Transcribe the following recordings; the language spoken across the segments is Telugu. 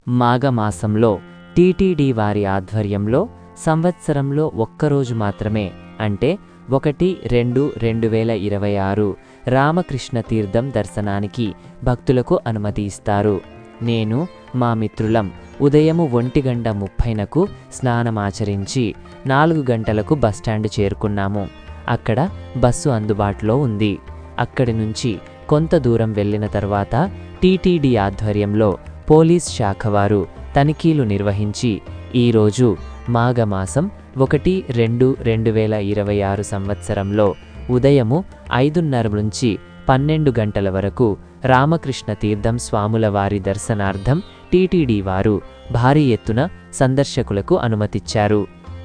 మాఘమాసంలో టీటీడీ వారి ఆధ్వర్యంలో సంవత్సరంలో ఒక్కరోజు మాత్రమే అంటే 1-2-2026 రామకృష్ణ తీర్థం దర్శనానికి భక్తులకు అనుమతి ఇస్తారు. నేను మా మిత్రులం ఉదయము 1:30కు స్నానమాచరించి 4 గంటలకు బస్టాండ్ చేరుకున్నాము. అక్కడ బస్సు అందుబాటులో ఉంది. అక్కడి నుంచి కొంత దూరం వెళ్ళిన తర్వాత టీటీడీ ఆధ్వర్యంలో పోలీస్ శాఖ వారు తనిఖీలు నిర్వహించి ఈరోజు మాఘమాసం 1-2-2026 సంవత్సరంలో ఉదయము 5:30 నుంచి 12 గంటల వరకు రామకృష్ణ తీర్థం స్వాముల వారి దర్శనార్థం టీటీడీ వారు భారీ ఎత్తున సందర్శకులకు అనుమతిచ్చారు.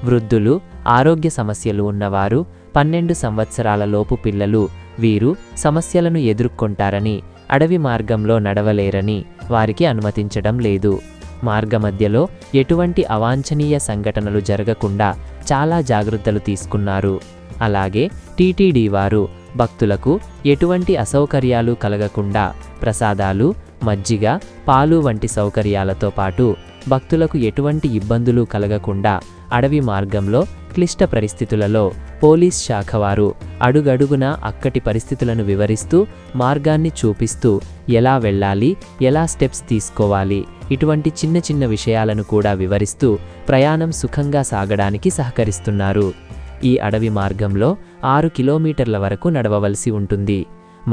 వృద్ధులు, ఆరోగ్య సమస్యలు ఉన్నవారు, 12 సంవత్సరాల లోపు పిల్లలు వీరు సమస్యలను ఎదుర్కొంటారని, అడవి మార్గంలో నడవలేరని వారికి అనుమతించడం లేదు. మార్గమధ్యలో ఎటువంటి అవాంఛనీయ సంఘటనలు జరగకుండా చాలా జాగ్రత్తలు తీసుకున్నారు. అలాగే టీటీడీ వారు భక్తులకు ఎటువంటి అసౌకర్యాలు కలగకుండా ప్రసాదాలు, మజ్జిగ, పాలు వంటి సౌకర్యాలతో పాటు భక్తులకు ఎటువంటి ఇబ్బందులు కలగకుండా అడవి మార్గంలో క్లిష్ట పరిస్థితులలో పోలీస్ శాఖ వారు అడుగడుగునా అక్కటి పరిస్థితులను వివరిస్తూ మార్గాన్ని చూపిస్తూ ఎలా వెళ్ళాలి, ఎలా స్టెప్స్ తీసుకోవాలి ఇటువంటి చిన్న చిన్న విషయాలను కూడా వివరిస్తూ ప్రయాణం సుఖంగా సాగడానికి సహకరిస్తున్నారు. ఈ అడవి మార్గంలో 6 కిలోమీటర్ల వరకు నడవవలసి ఉంటుంది.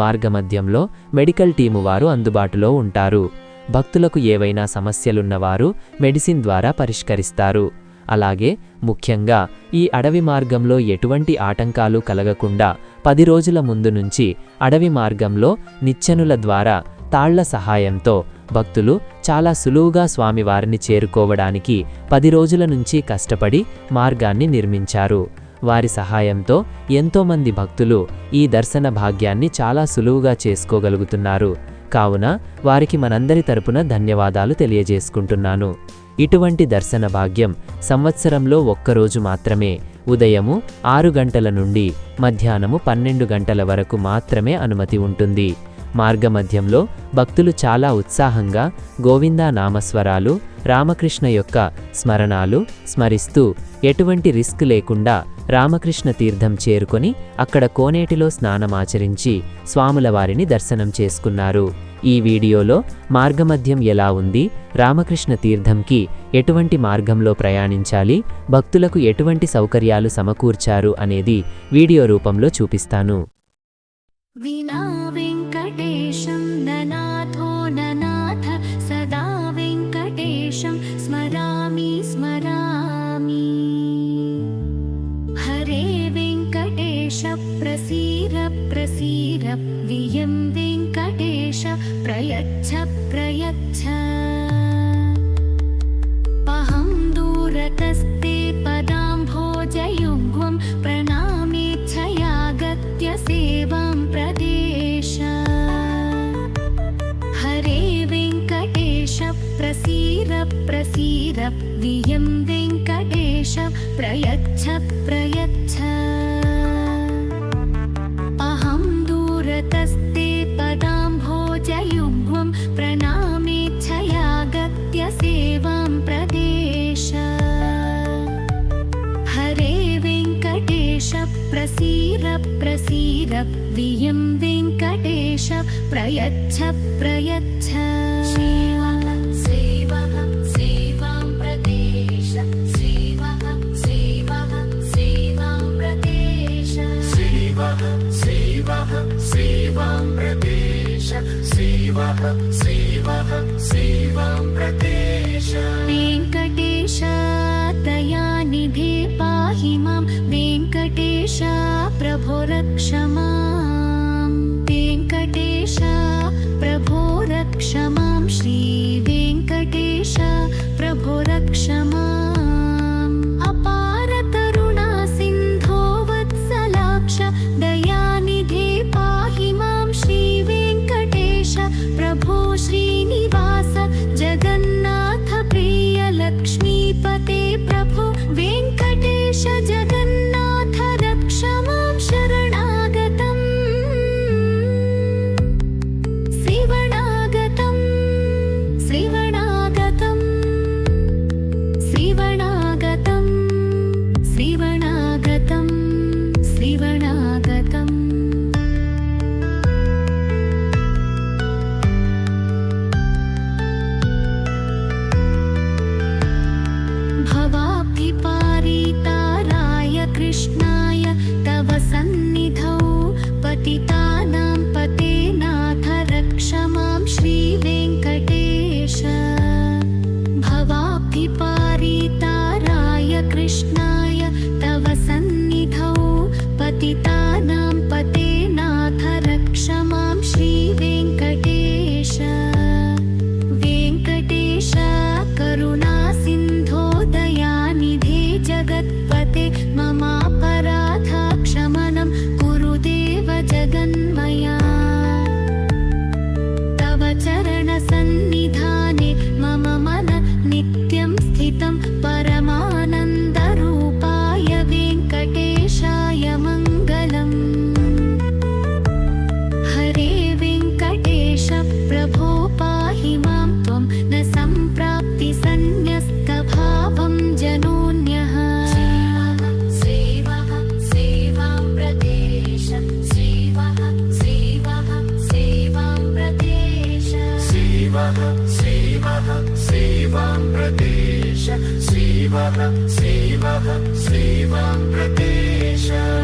మార్గమధ్యంలో మెడికల్ టీము వారు అందుబాటులో ఉంటారు. భక్తులకు ఏవైనా సమస్యలున్నవారు మెడిసిన్ ద్వారా పరిష్కరిస్తారు. అలాగే ముఖ్యంగా ఈ అడవి మార్గంలో ఎటువంటి ఆటంకాలు కలగకుండా 10 రోజుల ముందు నుంచి అడవి మార్గంలో నిచ్చెనుల ద్వారా తాళ్ల సహాయంతో భక్తులు చాలా సులువుగా స్వామివారిని చేరుకోవడానికి 10 రోజుల నుంచి కష్టపడి మార్గాన్ని నిర్మించారు. వారి సహాయంతో ఎంతోమంది భక్తులు ఈ దర్శన భాగ్యాన్ని చాలా సులువుగా చేసుకోగలుగుతున్నారు. కావున వారికి మనందరి తరపున ధన్యవాదాలు తెలియజేసుకుంటున్నాను. ఇటువంటి దర్శన భాగ్యం సంవత్సరంలో ఒక్కరోజు మాత్రమే ఉదయము 6 గంటల నుండి మధ్యాహ్నము 12 గంటల వరకు మాత్రమే అనుమతి ఉంటుంది. మార్గమధ్యంలో భక్తులు చాలా ఉత్సాహంగా గోవిందా నామస్వరాలు, రామకృష్ణ యొక్క స్మరణాలు స్మరిస్తూ ఎటువంటి రిస్క్ లేకుండా రామకృష్ణ తీర్థం చేరుకొని అక్కడ కోనేటిలో స్నానమాచరించి స్వాముల వారిని దర్శనం చేసుకున్నారు. ఈ వీడియోలో మార్గమధ్యం ఎలా ఉంది, రామకృష్ణ తీర్థంకి ఎటువంటి మార్గంలో ప్రయాణించాలి, భక్తులకు ఎటువంటి సౌకర్యాలు సమకూర్చారు అనేది వీడియో రూపంలో చూపిస్తాను. వినా వెంకటేశం ననాథో ననాథ సదా వెంకటేశం స్మరామి స్మరామి. హరే వెంకటేశ ప్రసీర ప్రసీర వియం వెంకటేశ ప్రయచ్ఛ ప్రయచ్ఛ. పహం దూరతస్తే పదాంభోజయుగ్మం ప్రణామేచ్ఛయాగత్య సేవాం ప్రదేశ. హరే వెంకటేశ ప్రసీర ప్రసీర వియం వెంకటేశ ప్రయచ్ఛ ప్రయచ్ఛ. అహం దూరతస్తే పదాంభోజయుగ్మం ప్రణామేచ్ఛయాగత్య సేవాం ప్రదేశ. హరే వెంకటేశ ప్రసీర ప్రసీర వియం వెంకటేశ ప్రయచ్ఛ ప్రయచ్ఛ. వెంకటేశ దయానిధే పాహి మాం, వెంకటేశ ప్రభో రక్ష మాం. వెంకటేశ ప్రభో రక్ష మాం, శ్రీ వెంకటేశ ప్రభో రక్ష మాం. అపార కరుణా సింధో వత్సలాక్ష దయానిధే పాహి మాం, శ్రీ వెంకటేశ ప్రభో శ్రీనివాస జగన్నాథ ప్రియ లక్ష్మీపతే ప్రభో వెంకటేశ జగన్నాథ రక్ష మాం శరణాగతం.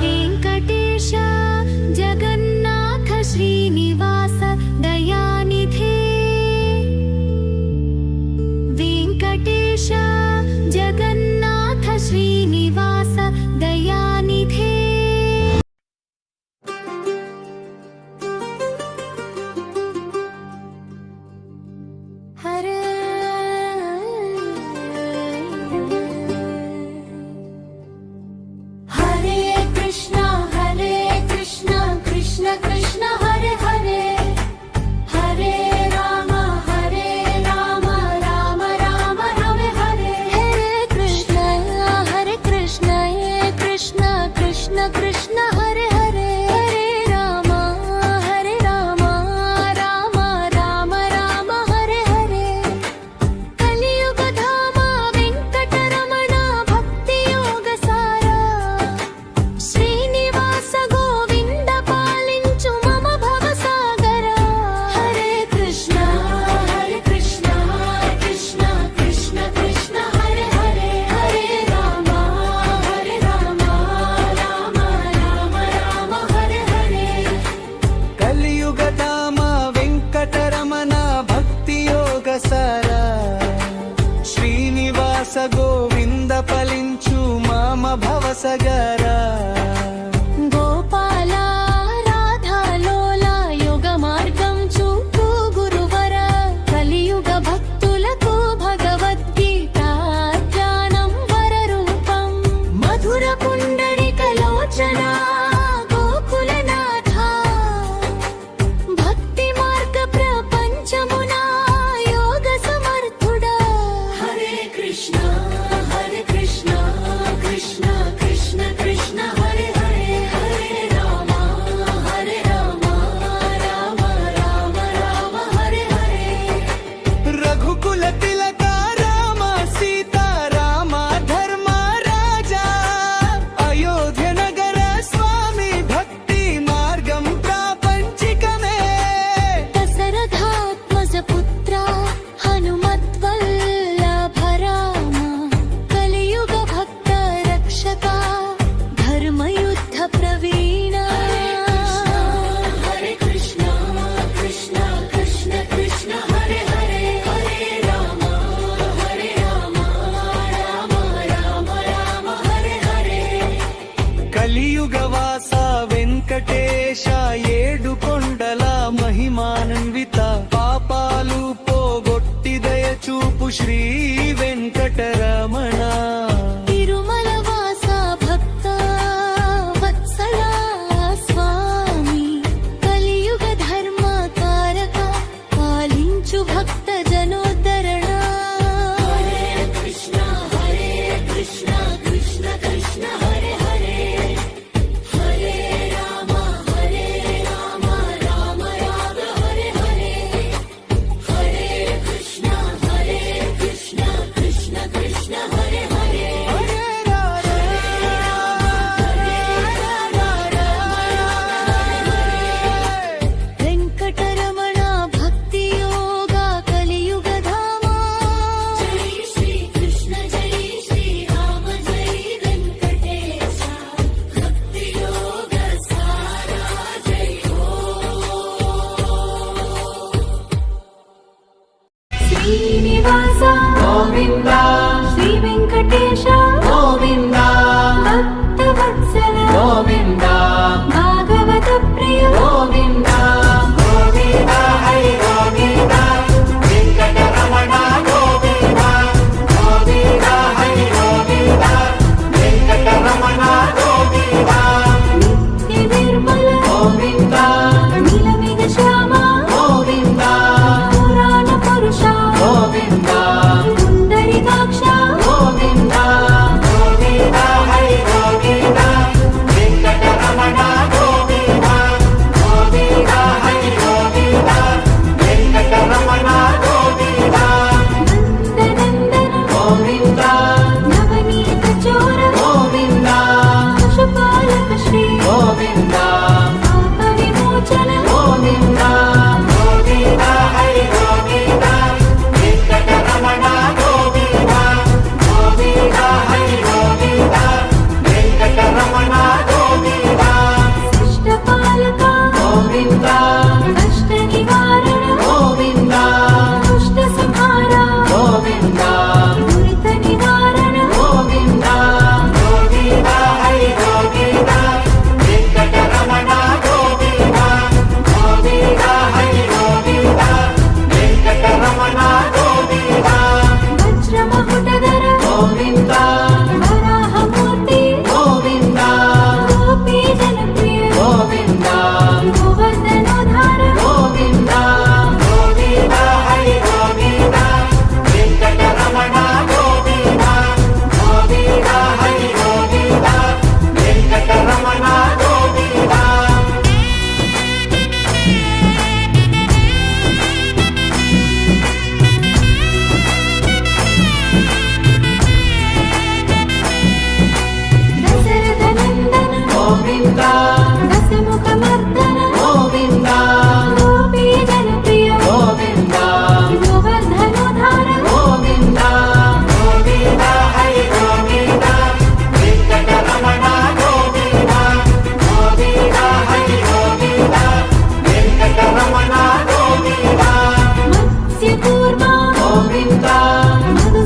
वेङ्कटेश जगन्नाथ श्रीनिवास दयानिधे वेङ्कटेश जगन्नाथ श्रीनिवास दयानिधे हरे कृष्ण कृष्ण कृष्ण हरे हरे हरे राम राम राम हरे हरे कृष्ण कृष्ण कृष्ण कृष्ण हरे हरे हरे राम राम राम हरे हरे कलियुग धाम वेंकटरमण भक्ति योग सारा श्रीनिवास गोविंद पालिंचु मम भव सागर हरे कृष्ण कृष्ण कृष्ण कृष्ण हरे हरे हरे राम राम राम हरे हरे కలియుగ ధామ వెంకటరమణ భక్తి యోగ సార శ్రీనివాస గోవింద ఫలించు మామ భవ సగరా गोपाल राधा लोला योग मार्गं चूपु गुरुवर कलियुग भक्तुలకు भगवद्गीता ज्ञानं वररूपं मधुर पुण्डरिक लोचना गोकुलनाथ भक्ति मार्ग प्रपंचमुना योग समर्थुडा हरे कृष्ण कृष्ण कृष्ण कृष्ण हरे हरे हरे राम राम राम हरे हरे రఘుకుల తిలక రామ సీతా రామ ధర్మ రాజా అయోధ్య నగర స్వామి భక్తి మార్గం ప్రాపంచికమే दशरथात्मज पुत्र हनुमद्वल्लभ राम कलियुग भक्त रक्षका धर्मयुद्ध प्रवीण हरे कृष्ण कृष्ण कृष्ण हरे हरे हरे राम राम हरे हरे కలియుగ వాస వెంకటేశ ఏడు కొండల మహిమాన్విత పాపాలు పోగొట్టి దయ చూపు శ్రీ వెంకటరమణ తిరుమల వాస భక్త వత్సల స్వామి కలియుగ ధర్మ కారక పాలించు భక్త జనోద్ధరణ హరే కృష్ణ కృష్ణ కృష్ణ హరే హరే హరే రామ రామ హరే హరే హరే కృష్ణ కృష్ణ కృష్ణ హరే హరే వెంకటరమణ భక్తి యోగ కలియుగ ధామ జై శ్రీ కృష్ణ జై శ్రీ రామ జై వెంకటేశ భక్తి యోగ సారా జై హో శ్రీనివాస గోవింద శ్రీ వెంకటేశ గోవింద భక్తవత్సల గోవింద భాగవత ప్రియ గోవింద గోవింద హరి గోవింద వెంకటరమణ గోవింద గోవింద హరి గోవింద వెంకటరమణ గోవింద నిత్య నిర్మల గోవింద నీలమేఘ శ్యామ గోవింద పురాణ పురుష గోవింద పుండరీకాక్ష గోవింద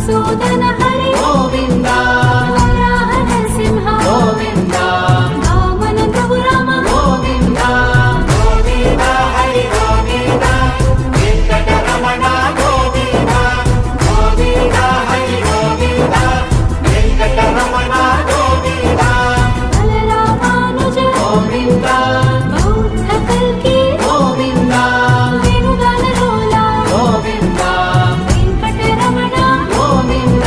మధుసూదన హరి గోవింద వరాహ నరసింహ గోవింద వామన ప్రభు రామ గోవింద గోవింద హరి గోవింద వెంకటరమణ గోవింద గోవింద హరి గోవింద వెంకటరమణ గోవింద బలరామానుజ గోవింద బౌద్ధ కల్కి గోవింద వేణుగాన లోల గోవింద వెంకటరమణ గోవింద